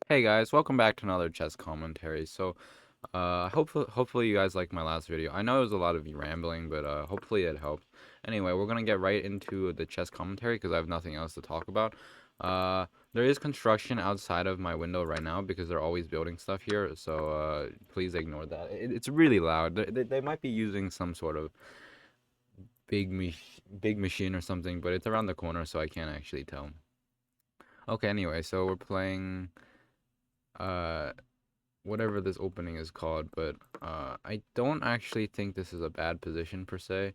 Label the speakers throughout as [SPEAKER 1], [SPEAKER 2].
[SPEAKER 1] Hey guys, welcome back to another chess commentary. Hopefully you guys liked my last video. I know it was a lot of you rambling, but hopefully it helped. Anyway, we're gonna get right into the chess commentary because I have nothing else to talk about. Uh, there is construction outside of my window right now because they're always building stuff here, so please ignore that. It's really loud. They might be using some sort of big machine or something, but it's around the corner, so I can't actually tell. Okay, anyway, so we're playing. Uh, Whatever this opening is called, but I don't actually think this is a bad position per se.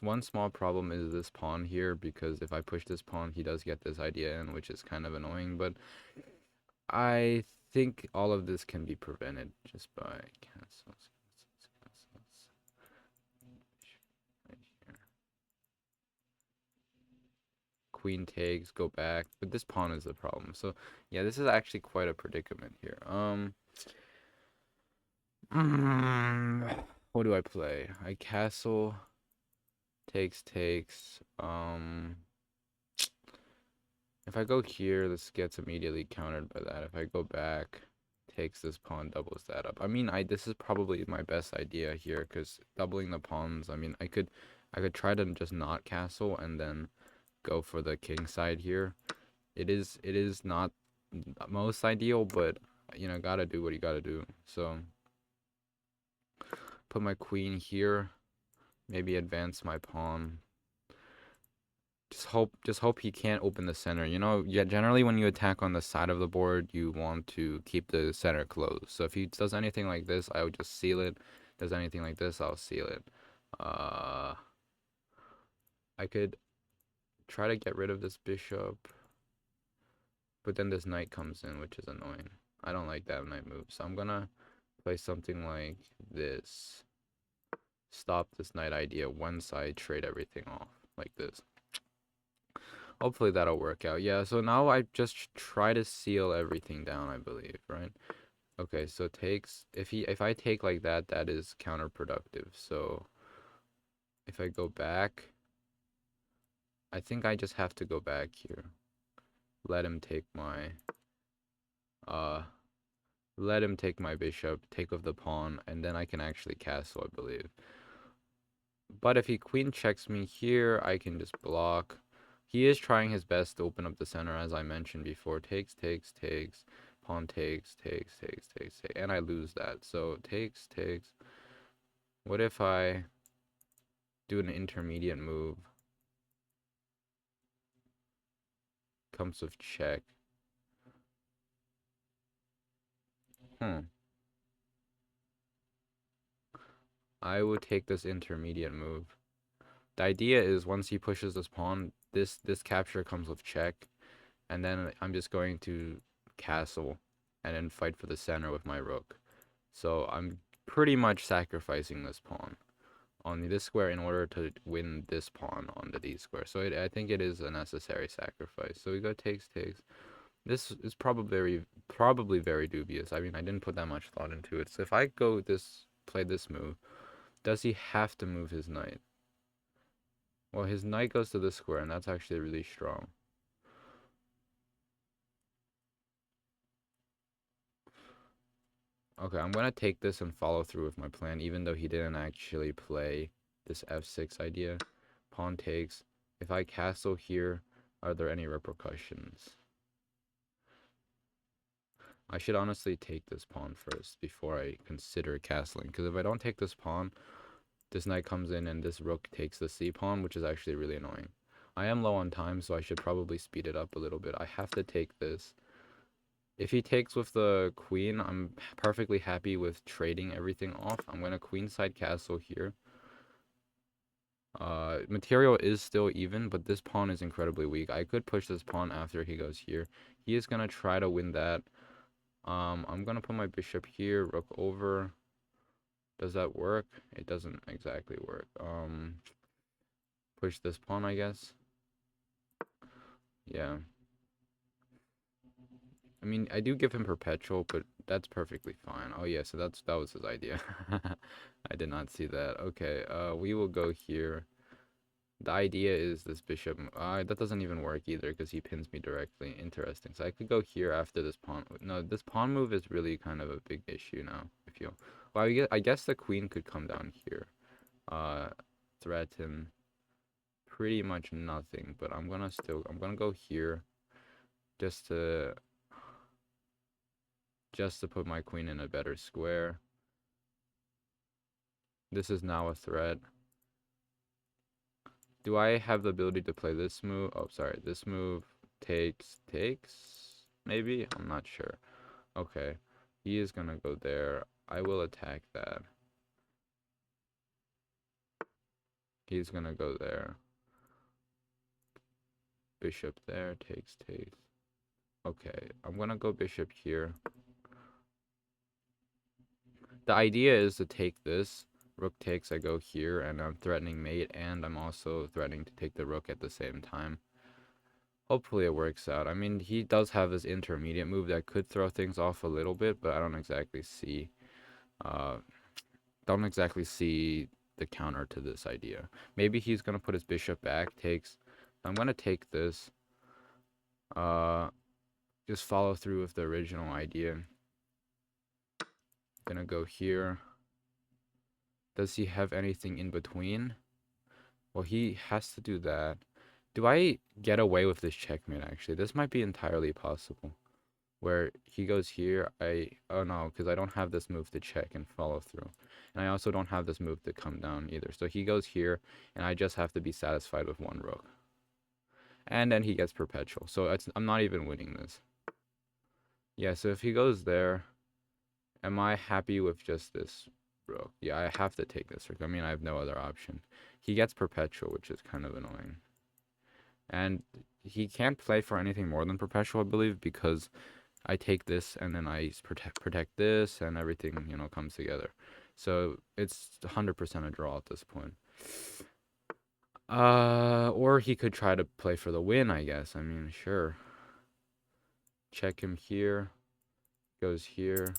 [SPEAKER 1] One small problem is this pawn here, because if I push this pawn, he does get this idea in, which is kind of annoying, but I think all of this can be prevented just by cancels, cancels, right here. Queen takes, go back, but this pawn is the problem. So yeah, this is actually quite a predicament here. What do I play? I castle, takes. If I go here, this gets immediately countered by that. If I go back, takes this pawn, doubles that up. I mean, this is probably my best idea here because doubling the pawns. I mean, I could try to just not castle and then go for the king side here. It is not most ideal, but gotta do what you gotta do. So put my queen here. Maybe advance my pawn. Just hope he can't open the center. Yeah, generally when you attack on the side of the board, you want to keep the center closed. So if he does anything like this, I would just seal it. Does anything like this, I'll seal it. Uh, I could try to get rid of this bishop, but then this knight comes in, which is annoying. I don't like that knight move, so I'm gonna play something like this. Stop this knight idea once I trade everything off, like this. Hopefully that'll work out. Yeah, so now I just try to seal everything down, I believe, right? Okay, so takes if I take like that, that is counterproductive. So if I go back, I think I just have to go back here. Let him take my uh let him take my bishop, take of the pawn, and then I can actually castle, I believe. But if he queen checks me here, I can just block. He is trying his best to open up the center, as I mentioned before. Takes, pawn takes, and I lose that. So takes. What if I do an intermediate move? Comes with check. Hmm. I would take this intermediate move. The idea is once he pushes this pawn, this capture comes with check, and then I'm just going to castle and then fight for the center with my rook. So I'm pretty much sacrificing this pawn on this square in order to win this pawn on the d square. So I think it is a necessary sacrifice. So we go takes. This is probably very dubious. I mean, I didn't put that much thought into it. So if I play this move, does he have to move his knight? Well, his knight goes to this square, and that's actually really strong. Okay, I'm gonna take this and follow through with my plan, even though he didn't actually play this f6 idea. Pawn takes. If I castle here, are there any repercussions? I should honestly take this pawn first before I consider castling, because if I don't take this pawn, this knight comes in and this rook takes the c pawn, which is actually really annoying. I am low on time, so I should probably speed it up a little bit. I have to take this. If he takes with the queen, I'm perfectly happy with trading everything off. I'm going to queenside castle here. Material is still even, but this pawn is incredibly weak. I could push this pawn after he goes here. He is going to try to win that. I'm going to put my bishop here, rook over. Does that work? It doesn't exactly work. Push this pawn, I guess. Yeah. I mean, I do give him perpetual, but that's perfectly fine. Oh yeah, so that was his idea. I did not see that. Okay, we will go here. The idea is this bishop. That doesn't even work either because he pins me directly. Interesting. So I could go here after this pawn. No, this pawn move is really kind of a big issue now. If you, well, I guess the queen could come down here. Uh, threaten pretty much nothing. But I'm gonna go here just to put my queen in a better square. This is now a threat. Do I have the ability to play this move? Oh, sorry. This move takes. Maybe? I'm not sure. Okay. He is gonna go there. I will attack that. He's gonna go there. Bishop there. Takes. Okay. I'm gonna go bishop here. The idea is to take this. Rook takes, I go here, and I'm threatening mate, and I'm also threatening to take the rook at the same time. Hopefully it works out. I mean, he does have this intermediate move that could throw things off a little bit, but I don't exactly see uh the counter to this idea. Maybe he's gonna put his bishop back, takes. I'm gonna take this. Uh just follow through with the original idea. Gonna go here. Does he have anything in between? Well, he has to do that. Do I get away with this checkmate, actually? This might be entirely possible. Where he goes here, oh no, because I don't have this move to check and follow through. And I also don't have this move to come down either. So he goes here, and I just have to be satisfied with one rook. And then he gets perpetual. So I'm not even winning this. Yeah, so if he goes there, am I happy with just this rook? Yeah, I have to take this rook. I mean, I have no other option. He gets perpetual, which is kind of annoying. And he can't play for anything more than perpetual, I believe, because I take this and then I protect this and everything, you know, comes together. So it's 100% a draw at this point. Or he could try to play for the win, I guess. I mean, sure. Check him here. Goes here.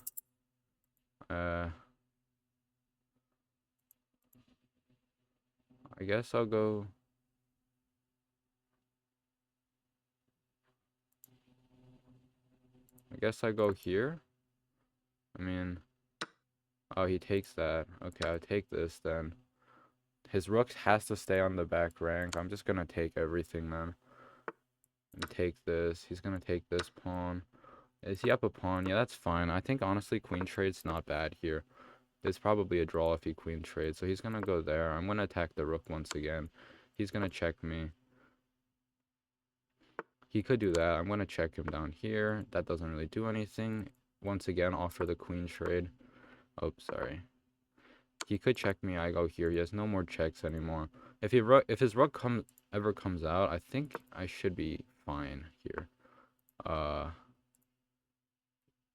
[SPEAKER 1] I guess I'll go. I guess I go here. I mean, oh, he takes that. Okay, I'll take this then. His rook has to stay on the back rank. I'm just gonna take everything then. And take this. He's gonna take this pawn. Is he up a pawn? Yeah, that's fine. I think honestly queen trade's not bad here. It's probably a draw if he queen trades. So he's gonna go there. I'm gonna attack the rook once again. He's gonna check me. He could do that. I'm gonna check him down here. That doesn't really do anything. Once again, offer the queen trade. Oh, sorry. He could check me. I go here. He has no more checks anymore. If his rook ever comes out, I think I should be fine here.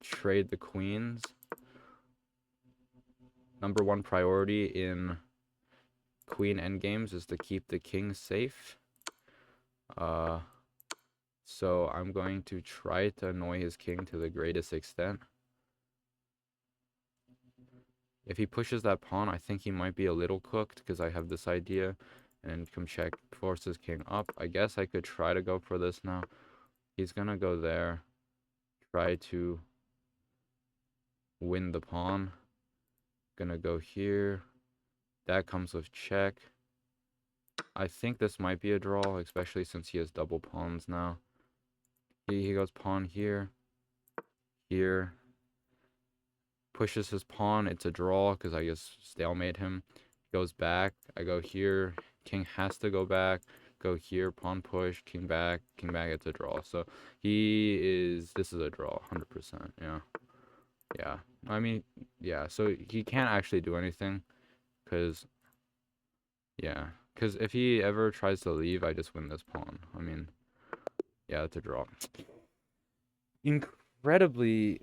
[SPEAKER 1] Trade the queens. Number one priority in queen endgames is to keep the king safe. So I'm going to try to annoy his king to the greatest extent. If he pushes that pawn, I think he might be a little cooked because I have this idea. And come check, forces king up. I guess I could try to go for this now. He's gonna go there. Try to win the pawn. Gonna go here. That comes with check. I think this might be a draw, especially since he has double pawns now. He goes pawn here. Here. Pushes his pawn. It's a draw because I just stalemate him. Goes back. I go here. King has to go back. Go here. Pawn push. King back. King back. It's a draw. So this is a draw. 100%. Yeah. Yeah. I mean, yeah. So he can't actually do anything because, yeah. Because if he ever tries to leave, I just win this pawn. I mean, yeah, it's a draw. Incredibly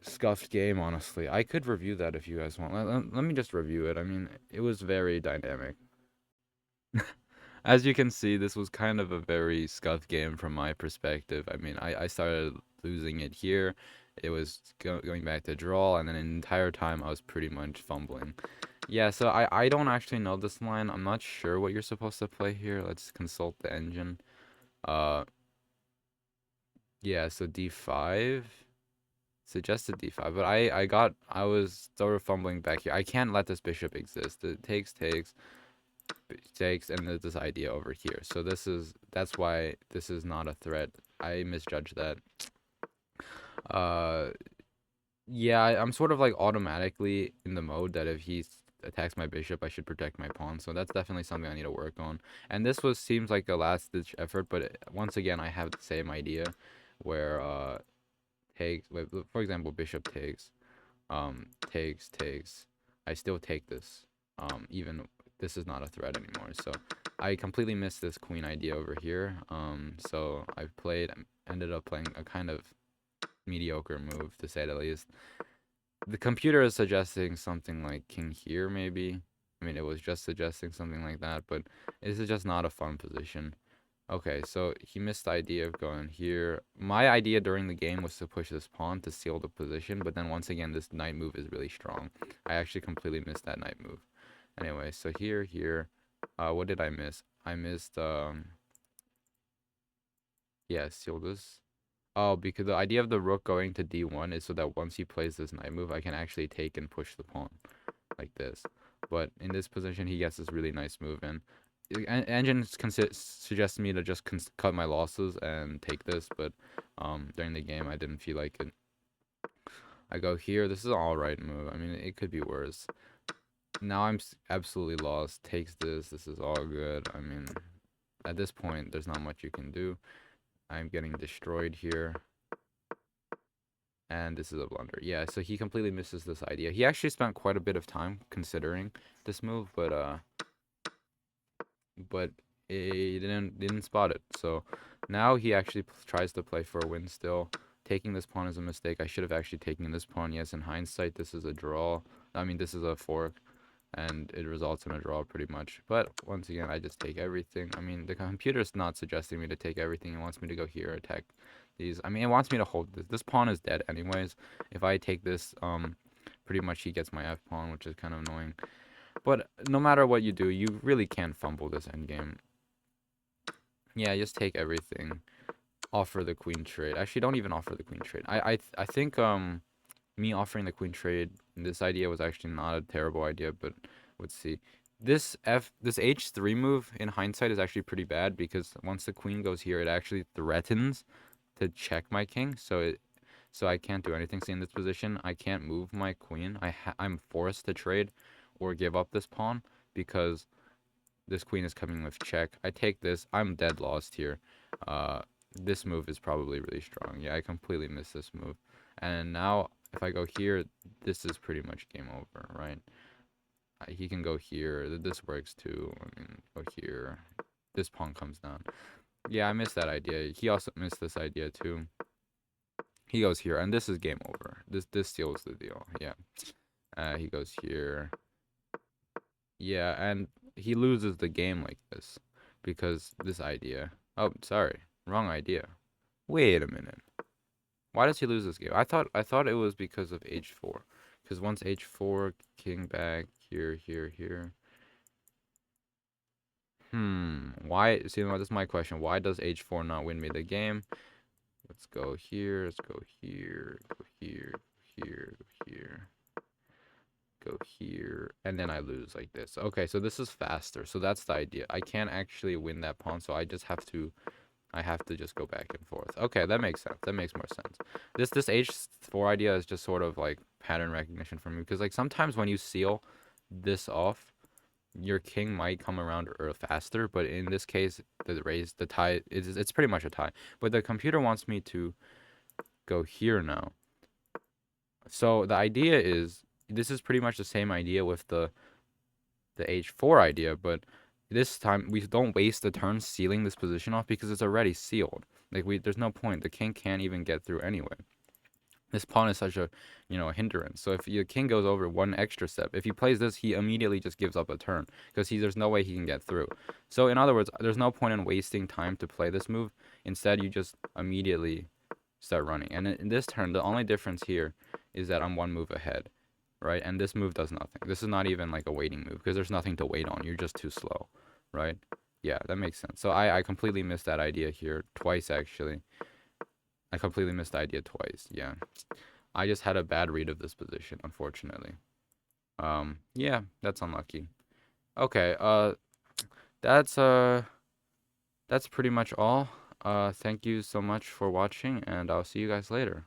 [SPEAKER 1] scuffed game, honestly. I could review that if you guys want. Let me just review it. I mean, it was very dynamic. As you can see, this was kind of a very scuffed game from my perspective. I mean, I started losing it here. It was going back to draw, and then the entire time I was pretty much fumbling. Yeah, so I don't actually know this line. I'm not sure what you're supposed to play here. Let's consult the engine. Uh, yeah, so d5. Suggested d5, but I was sort of fumbling back here. I can't let this bishop exist. It takes, and there's this idea over here. So that's why this is not a threat. I misjudged that. Uh, yeah, I'm sort of like automatically in the mode that if he attacks my bishop, I should protect my pawn. So that's definitely something I need to work on. And this seems like a last ditch effort, but once again, I have the same idea, where takes. For example, bishop takes. Takes. I still take this. Even this is not a threat anymore. So I completely missed this queen idea over here. So I ended up playing a kind of mediocre move, to say the least. The computer is suggesting something like king here, maybe. I mean, it was just suggesting something like that, but this is just not a fun position. Okay, so he missed the idea of going here. My idea during the game was to push this pawn to seal the position, but then once again, this knight move is really strong. I actually completely missed that knight move. Anyway, so here. What did I miss? I missed, yeah, seal this. Oh, because the idea of the rook going to d1 is so that once he plays this knight move, I can actually take and push the pawn like this. But in this position, he gets this really nice move in. Engine suggests me to just cut my losses and take this, but during the game, I didn't feel like it. I go here. This is an alright move. I mean, it could be worse. Now I'm absolutely lost. Takes this. This is all good. I mean, at this point, there's not much you can do. I'm getting destroyed here. And this is a blunder. Yeah, so he completely misses this idea. He actually spent quite a bit of time considering this move, but he didn't spot it. So now he actually tries to play for a win still. Taking this pawn is a mistake. I should have actually taken this pawn. Yes, in hindsight, this is a draw. I mean, this is a fork, and it results in a draw pretty much. But once again, I just take everything. I mean, the computer's not suggesting me to take everything. It wants me to go here, attack these. I mean, it wants me to hold this. This pawn is dead anyways. If I take this, pretty much he gets my f pawn, which is kind of annoying. But no matter what you do, you really can't fumble this endgame. Yeah, just take everything. Offer the queen trade. Actually, don't even offer the queen trade. I think me offering the queen trade, this idea was actually not a terrible idea, but let's see. This h3 move in hindsight is actually pretty bad because once the queen goes here, it actually threatens to check my king. So I can't do anything. See, in this position, I can't move my queen. I'm forced to trade or give up this pawn because this queen is coming with check. I take this. I'm dead lost here. This move is probably really strong. Yeah, I completely missed this move. And now, if I go here, this is pretty much game over, right? He can go here. This works too. I mean, go here. This pawn comes down. Yeah, I missed that idea. He also missed this idea too. He goes here, and this is game over. This seals the deal. Yeah. He goes here. Yeah, and he loses the game like this because this idea. Oh, sorry, wrong idea. Wait a minute. Why does he lose this game? I thought it was because of h4. Because once h4, king back here. Why? See, this is my question. Why does h4 not win me the game? Let's go here. Let's go here. Go here. Go here. Go here. Go here, and then I lose like this. Okay, so this is faster. So that's the idea. I can't actually win that pawn, so I have to just go back and forth. Okay, that makes sense. That makes more sense. This h4 idea is just sort of like pattern recognition for me because like sometimes when you seal this off, your king might come around faster, but in this case, the tie it's pretty much a tie. But the computer wants me to go here now. So the idea is this is pretty much the same idea with the h4 idea, but this time we don't waste the turn sealing this position off because it's already sealed. Like there's no point. The king can't even get through anyway. This pawn is such a a hindrance. So if your king goes over one extra step, if he plays this, he immediately just gives up a turn because there's no way he can get through. So in other words, there's no point in wasting time to play this move. Instead, you just immediately start running. And in this turn, the only difference here is that I'm one move ahead, right? And this move does nothing. This is not even like a waiting move because there's nothing to wait on. You're just too slow, right? Yeah, that makes sense. So I completely missed that idea here twice, actually. I completely missed the idea twice. Yeah. I just had a bad read of this position, unfortunately. Yeah, that's unlucky. Okay, that's that's pretty much all. Thank you so much for watching, and I'll see you guys later.